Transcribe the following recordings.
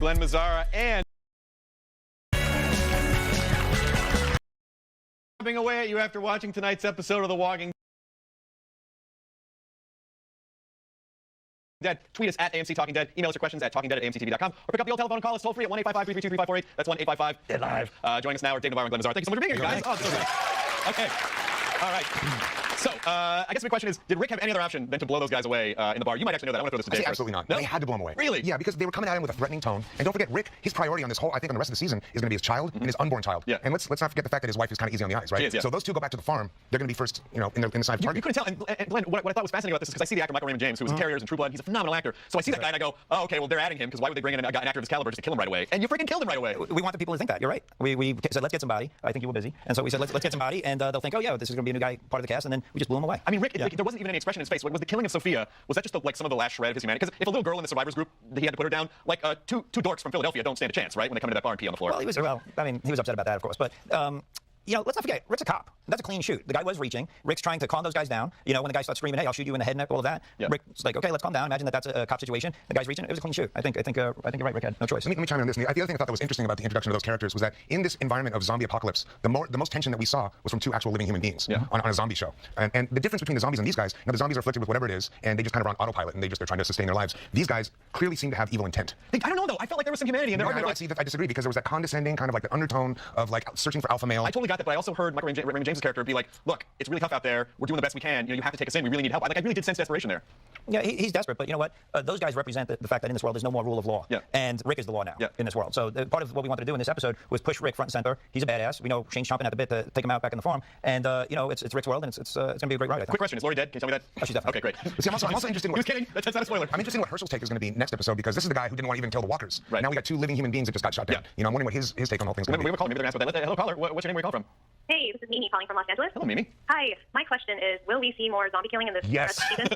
Glenn Mazzara and away at you after watching tonight's episode of The Walking Dead. Tweet us at AMC Talking Dead. Email us your questions at talkingdead@amctv.com. Or pick up the old telephone and call us toll free at 1-855-332-3548. That's 1-855-DEAD-LIVE. Joining us now are Dave Navarro and Glenn Mazzara. Thank you so much for being here, you guys. Oh, so good. Okay. All right. So, I guess my question is, did Rick have any other option than to blow those guys away in the bar? You might actually know that. I want to throw this to Dave first. Absolutely not. No? They had to blow him away. Really? Yeah, because they were coming at him with a threatening tone. And don't forget, Rick, his priority on this whole, I think, on the rest of the season is going to be his child and his unborn child. Yeah. And let's not forget the fact that his wife is kind of easy on the eyes, right? She is, yeah. So those two go back to the farm. They're going to be first, in the side of the target. You couldn't tell. And Glenn, what I thought was fascinating about this is because I see the actor Michael Raymond James, who was in Terriers and True Blood. He's a phenomenal actor. So I see that guy and I go, oh, okay, well, they're adding him because why would they bring in an actor of his caliber just to kill him right away? And you freaking killed him right away. We want the people to think that. You're right. We said, let's get somebody. I think you were busy. And so we said, let's get somebody. And they'll think, oh, yeah, this is going to be a new guy, part of the cast. And then we just blew him away. I mean, Rick, there wasn't even any expression in his face. Was the killing of Sophia, was that just some of the last shred of his humanity? Because if a little girl in the survivors group, he had to put her down, like two dorks from Philadelphia don't stand a chance, right? When they come into that bar and pee on the floor. Well, he was upset about that, of course. But, let's not forget, Rick's a cop. That's a clean shoot. The guy was reaching. Rick's trying to calm those guys down. When the guy starts screaming, hey, I'll shoot you in the head and all of that. Yeah. Rick's like, okay, let's calm down. Imagine that's a cop situation. The guy's reaching. It was a clean shoot. I think you're right, Rick had no choice. Let me chime in on this. The other thing I thought that was interesting about the introduction of those characters was that in this environment of zombie apocalypse, the most tension that we saw was from two actual living human beings on a zombie show. And the difference between the zombies and these guys, the zombies are afflicted with whatever it is, and they just kind of are on autopilot, and they're trying to sustain their lives. These guys clearly seem to have evil intent. I don't know, though. I felt like there was some humanity in there. I disagree, because there was that condescending kind of like the undertone of like searching for alpha male. I totally got that, but I also heard Michael Raymond James' character be like, look, it's really tough out there. We're doing the best we can. You have to take us in. We really need help. I really did sense desperation there. Yeah, he's desperate, but you know what? Those guys represent the fact that in this world there's no more rule of law. Yeah. And Rick is the law now in this world. So part of what we wanted to do in this episode was push Rick front and center. He's a badass. We know Shane's chomping at the bit to take him out back in the farm. And it's Rick's world, and it's going to be a great ride. I think. Quick question: is Lori dead? Can you tell me that? Oh, she's definitely. Okay, great. See, I'm also interested in Who's kidding? That's not a spoiler. I'm interested in what Herschel's take is going to be next episode, because this is the guy who didn't want to even kill the walkers. Right. Now we got two living human beings that just got shot down. Yeah. I'm wondering what his take on the whole thing's going to be. We have a caller. Maybe they're going to answer that. Hello, caller. What's your name? Where you calling from? Hey, this is Mimi calling from Los Angeles. Hello, Mimi. Hi. My question is, will we see more zombie killing in this Yes. season?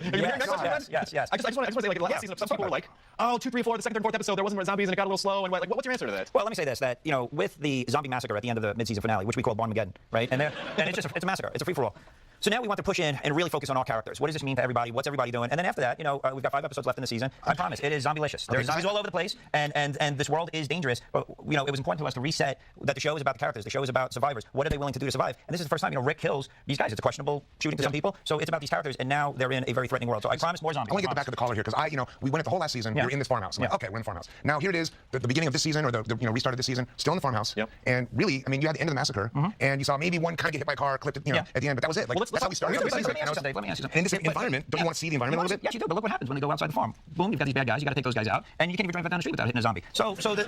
Yes. I just want to say, like, the last season, some people were like, oh, 2, 3, 4, the second, third, fourth episode, there wasn't more zombies and it got a little slow. And what's your answer to that? Well, let me say this, that, with the zombie massacre at the end of the mid-season finale, which we call Barmageddon, right? And it's a massacre. It's a free-for-all. So now we want to push in and really focus on our characters. What does this mean to everybody? What's everybody doing? And then after that, we've got 5 episodes left in the season. I promise, it is zombie-licious. There's zombies all over the place, and this world is dangerous. But, it was important to us to reset that the show is about the characters. The show is about survivors. What are they willing to do to survive? And this is the first time, Rick kills these guys. It's a questionable shooting to some people. So it's about these characters, and now they're in a very threatening world. So I promise more zombies. I want to get back to the caller here, because we went at the whole last season. We were in this farmhouse. I'm like, okay, we're in the farmhouse. Now here it is, the beginning of this season, or the restart of this season, still in the farmhouse. Yep. And really, you had the end of the massacre, and you saw maybe one kind of get hit by a car, clipped it, at the end, but that was it. Like, that's how we started. Let me ask you something. In this environment, don't you want to see the environment a little bit? Yes, you do. But look what happens when they go outside the farm. Boom, you've got these bad guys. You got to take those guys out, and you can't even drive down the street without hitting a zombie. So the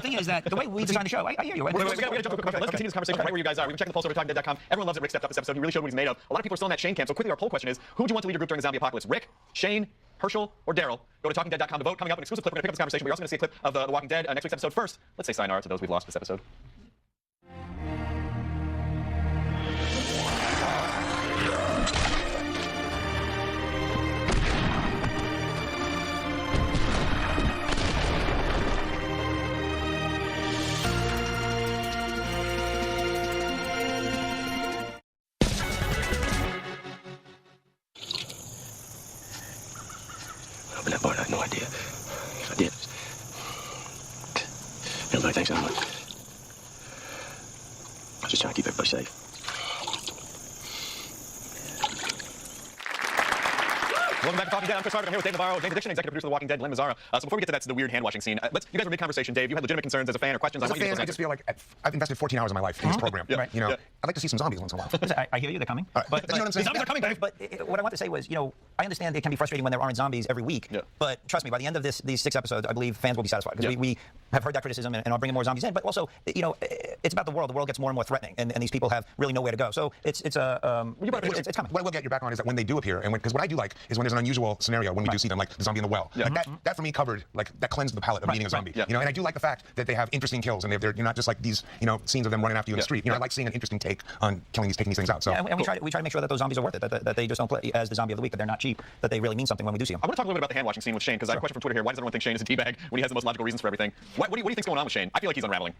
thing is that the way we designed the show, I hear you. Wait, we got to jump quick. Let's continue this conversation right where you guys are. We've been checking the pulse over TalkingDead.com. Everyone loves that Rick stepped up this episode. He really showed what he's made of. A lot of people are still in that Shane camp. So quickly, our poll question is: who would you want to lead your group during the zombie apocalypse? Rick, Shane, Herschel, or Daryl? Go to TalkingDead.com to vote. Coming up, an exclusive clip. We're going to pick up this conversation. We're also going to see a clip of The Walking Dead next week's episode. First, let's say sayonara to those we've lost this episode. Open that part, I had no idea. If I did. Everybody thinks I'm like. I'm just trying to keep everybody safe. Welcome back to Talking Dead. I'm Chris Hardwick. I'm here with Dave Navarro, James Addiction, executive producer of The Walking Dead, Glenn Mazzara. So before we get to that, the weird hand-washing scene, you guys were mid-conversation. Dave, you had legitimate concerns as a fan or questions. As a fan, I just feel like I've invested 14 hours of my life in this program. Right? I'd like to see some zombies once in a while. Listen, I hear you. They're coming. But you know what I'm saying? Zombies are coming, Dave. But what I want to say was, I understand it can be frustrating when there aren't zombies every week. Yeah. But trust me, by the end of these 6 episodes, I believe fans will be satisfied, because we have heard that criticism, and are bringing more zombies in. But also, it's about the world. The world gets more and more threatening, and these people have really nowhere to go. So it's coming. What I will get your back on is that when they do appear, and because what I do like is when there's an unusual scenario when we do see them, like the zombie in the well. Yeah. Like that for me covered, like that cleansed the palate of meeting a zombie. Yeah. And I do like the fact that they have interesting kills, and you're not just like these scenes of them running after you in the street. I like seeing an interesting take on taking these things out. So and we try to make sure that those zombies are worth it, that they just don't play as the zombie of the week, that they're not cheap, that they really mean something when we do see them. I want to talk a little bit about the hand-washing scene with Shane, because I have a question from Twitter here. Why does everyone think Shane is a teabag when he has the most logical reasons for everything? What do you think's going on with Shane? I feel like he's unraveling.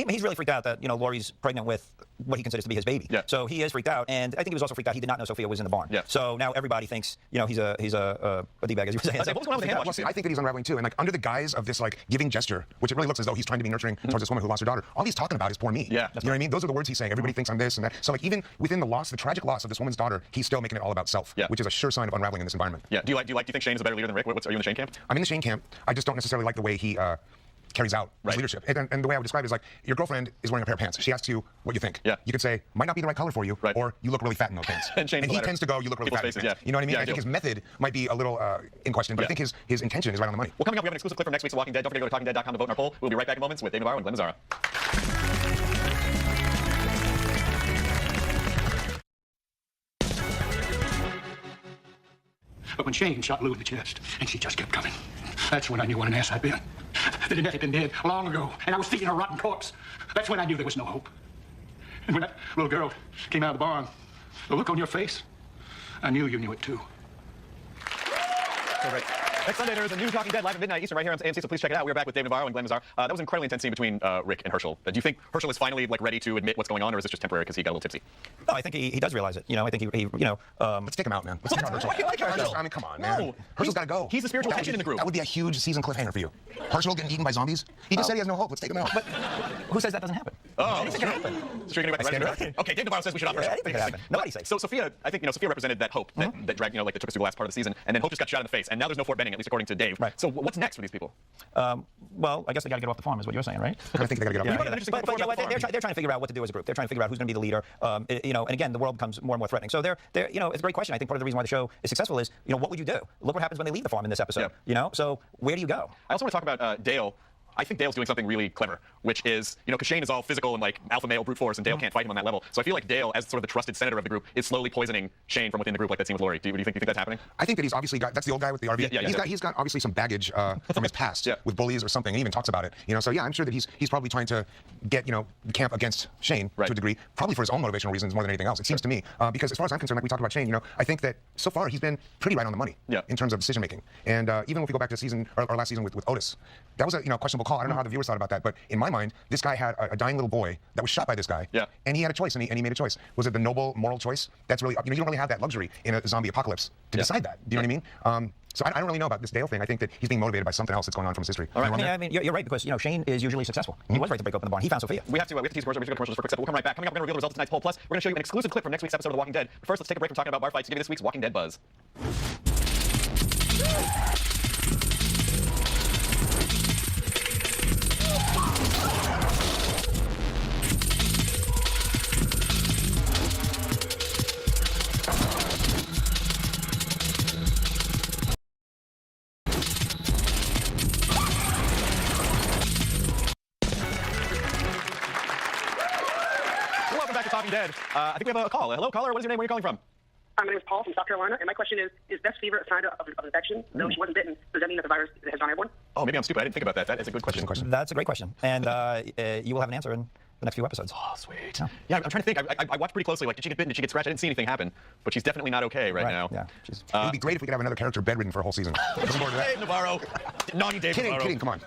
He's really freaked out that Laurie's pregnant with what he considers to be his baby. Yeah. So he is freaked out, and I think he was also freaked out. He did not know Sophia was in the barn. Yeah. So now everybody thinks he's a d-bag, as you were saying. What was going on with the hand Well, washing? see, I think that he's unraveling too, and like under the guise of this like giving gesture, which it really looks as though he's trying to be nurturing towards this woman who lost her daughter. All he's talking about is poor me. Yeah. You know what I mean? Those are the words he's saying. Everybody thinks I'm this and that. So like even within the tragic loss of this woman's daughter, he's still making it all about self, Yeah. which is a sure sign of unraveling in this environment. Yeah. Do you think Shane is a better leader than Rick? Are you in the Shane camp? I'm in the Shane camp. I just don't necessarily like the way he carries out his leadership. And the way I would describe it is like your girlfriend is wearing a pair of pants. She asks you what you think. Yeah. You could say, might not be the right color for you, Right. or you look really fat in those pants. And Shane's the he latter. tends to go, you look really People's fat in those faces, pants. yeah. You know what I mean? Yeah, I I think do. his method might be a little in question, but I Yeah. think his intention is right on the money. Well, coming up, we have an exclusive clip from next week's The Walking Dead. Don't forget to go to TalkingDead.com to vote in our poll. We'll be right back in moments with Dave Navarro and Glenn Mazzara. But when Shane shot Lou in the chest, and she just kept coming, that's when I knew what an ass I'd been. That Annette had been dead long ago, and I was feeding a rotten corpse. That's when I knew there was no hope. And when that little girl came out of the barn, the look on your face, I knew you knew it too. So great. Next Sunday, there is a new Talking Dead live at midnight Eastern right here on AMC, so please check it out. We're back with Dave Navarro and Glenn Mazzara. That was an incredibly intense scene between Rick and Herschel. Do you think Herschel is finally ready to admit what's going on, or is this just temporary because he got a little tipsy? No, I think he does realize it. I think he Let's take him out, man. Let's take out Herschel. Why do you like Herschel? I mean, come on, man. No. Herschel's got to go. He's the spiritual That would tension in the group. That would be a huge season cliffhanger for you. Herschel getting eaten by zombies. He just said he has no hope. Let's take him out. But who says that doesn't happen? Oh, Anything can happen. So you're going to stand go back Okay, Dave Navarro says we should opt Herschel. anything can happen. Nobody's safe. So Sophia, I think Sophia represented that hope that dragged that took us through the last part of the season, and then hope just got shot in the face, and now there's no Fort Benning, at least according to Dave. Right. So what's next for these people? Well, I guess they got to get off the farm, is what you're saying, right? I think they got to get up. Yeah. there. an interesting But point you know before what, about the they're trying to figure out what to do as a group. They're trying to figure out who's going to be the leader. And again, the world becomes more and more threatening. So it's a great question. I think part of the reason why the show is successful is, what would you do? Look what happens when they leave the farm in this episode. So where do you go? I also want to talk about Dale. I think Dale's doing something really clever, which is, because Shane is all physical and like alpha male brute force, and Dale can't fight him on that level. So I feel like Dale, as sort of the trusted senator of the group, is slowly poisoning Shane from within the group, like that scene with Laurie. Do you think that's happening? I think that he's obviously got. That's the old guy with the RV. Yeah, He's got obviously some baggage from his past Yeah. with bullies or something. And he even talks about it. So yeah, I'm sure that he's probably trying to get the camp against Shane Right. to a degree, probably for his own motivational reasons more than anything else. It seems to me because as far as I'm concerned, like we talked about Shane, I think that so far he's been pretty right on the money Yeah. in terms of decision making. And even if we go back to season or last season with Otis, that was a questionable call. I don't know how the viewers thought about that, but in my mind, this guy had a dying little boy that was shot by this guy. Yeah. And he had a choice, and he made a choice. Was it the noble moral choice? That's really you don't really have that luxury in a zombie apocalypse to decide that. Do you know what I mean? So I don't really know about this Dale thing. I think that he's being motivated by something else that's going on from his history. All right. I mean, you're right, because Shane is usually successful. He was right to break open the barn. He found Sophia. We have to tease commercials. We should go commercials for a quick second. We'll come right back. Coming up, we're going to reveal the results of tonight's poll. Plus, we're going to show you an exclusive clip from next week's episode of The Walking Dead. But first, let's take a break from talking about bar fights to give you this week's Walking Dead buzz. Welcome back to Talking Dead. I think we have a call. Hello, caller. What is your name? Where are you calling from? Hi, my name is Paul from South Carolina, and my question is Beth's fever a sign of infection? Though she wasn't bitten, does that mean that the virus has gone airborne? Oh, maybe I'm stupid. I didn't think about that. That is a good question. That's a great question. And you will have an answer in the next few episodes. Oh, sweet. Yeah, I'm trying to think. I watched pretty closely. Like, did she get bitten? Did she get scratched? I didn't see anything happen. But she's definitely not okay right now. Yeah. It would be great if we could have another character bedridden for a whole season. Looking forward to that. Dave Navarro. Naughty Dave Navarro. Kidding, come on.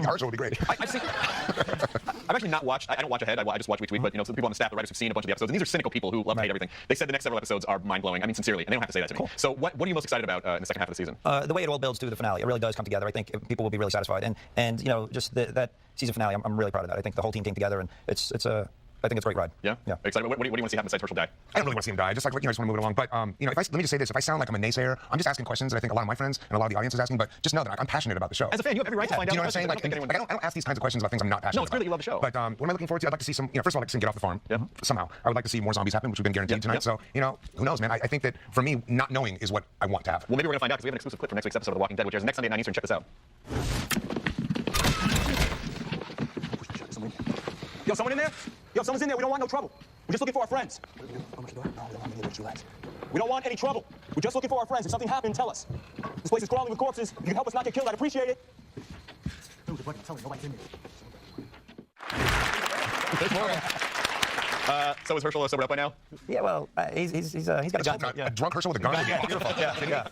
Herschel would be great. I've actually not watched. I don't watch ahead. I just watch week to week. But some people on the staff, the writers, have seen a bunch of the episodes, and these are cynical people who love and hate everything. They said the next several episodes are mind blowing. I mean, sincerely, and they don't have to say that to me. Cool. So, what are you most excited about in the second half of the season? The way it all builds to the finale, it really does come together. I think people will be really satisfied, and just that season finale, I'm really proud of that. I think the whole team came together, and I think it's a great ride. Yeah. Yeah. Excited. What do you want to see happen besides Herschel die? I don't really want to see him die. I just like I just want to move it along. But let me just say this: if I sound like I'm a naysayer, I'm just asking questions that I think a lot of my friends and a lot of the audience is asking. But just know that I'm passionate about the show. As a fan, you have every right to find Do out. you know what I'm saying? I don't think anyone- I don't ask these kinds of questions about things I'm not passionate No, it's about. clear that you love the show. But what am I looking forward to? I'd like to see some. First of all, I'd like to see him get off the farm. Yeah. Somehow, I would like to see more zombies happen, which we've been guaranteed tonight. Yep. So who knows, man? I think that for me, not knowing is what I want to happen. Well, maybe we're gonna find out because we have an exclusive clip from next week's episode of The Walking Dead, which airs next Sunday at 9 Eastern. Check this out. Yo, someone in there? Yo, someone's in there. We don't want no trouble. We're just looking for our friends. We don't want any trouble. We're just looking for our friends. If something happened, tell us. This place is crawling with corpses. If you can help us not get killed, I'd appreciate it. So is Herschel sobered up by now? Yeah, well, he's got a gun. A drunk Herschel with a gun. Yeah.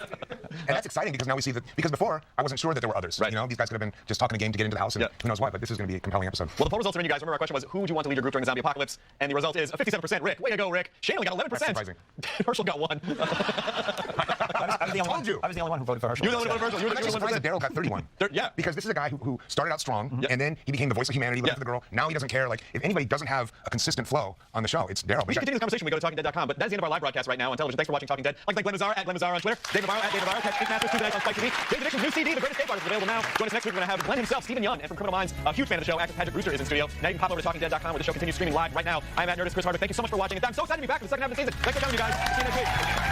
And that's exciting because now we see that, because before I wasn't sure that there were others. Right. You know, these guys could have been just talking a game to get into the house and who knows what, but this is going to be a compelling episode. Well, the poll results are in, you guys. Remember, our question was, who would you want to lead your group during the zombie apocalypse? And the result is 57%. Rick, way to go, Rick. Shane only got 11%. That's surprising. Herschel got 1. I was the only one who voted for Herschel. You were the only one who voted for Herschel. You were I'm actually the surprised only that one. Daryl got 31. Yeah. Because this is a guy who started out strong, and then he became the voice of humanity, looking for the girl. Now he doesn't care. Like, if anybody doesn't have a consistent flow on the show, it's Daryl. We should continue this conversation. We go to TalkingDead.com. But that's the end of our live broadcast right now on television. Thanks for watching Talking Dead. Like Glenn Mazzara at Glenn Mazzara on Twitter. Dave Navarro at Dave Navarro. Catch Ink Masters Tuesday nights on Spike TV. David Addiction's new CD, The Greatest Escape Artist, is available now. Join us next week. We're going to have Glenn himself, Stephen Young, and from Criminal Minds, a huge fan of the show, actor Patrick Brewster is in studio. Now you can pop over to TalkingDead.com where the show continues streaming live right now. I'm at Nerdist Chris Hardwick. Thank you so much for watching. And I'm so excited to be back for the second half of the season. Thanks for coming, you guys. See you next week.